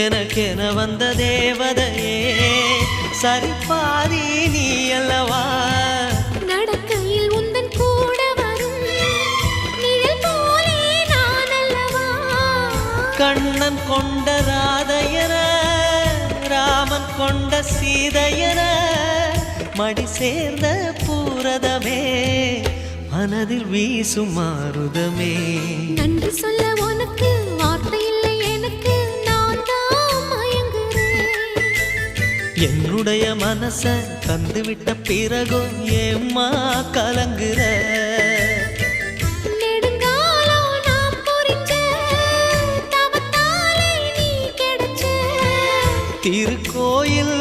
எனக்கென வந்த தேவதையே சரிபாதி நீ அல்லவா நடக்கையில் உந்தன் கூட வரும் நிழல் போலே நான் அல்லவா கண்ணன் கொண்ட ராதையர ராமன் கொண்ட சீதையர மடி சேர்ந்த பூரதமே மனதில் வீசும் மாருதமே நன்றி சொல்ல உனக்கு வார்த்தை இல்லை எனக்கு நான் தான் மயங்குறேன் என்னுடைய மனச தந்துவிட்ட பிறகும் ஏம்மா கலங்குற நெடுங்காலம் நாம் பொறிச்ச தவத்தாலே நீ கிடைச்ச திருக்கோயில்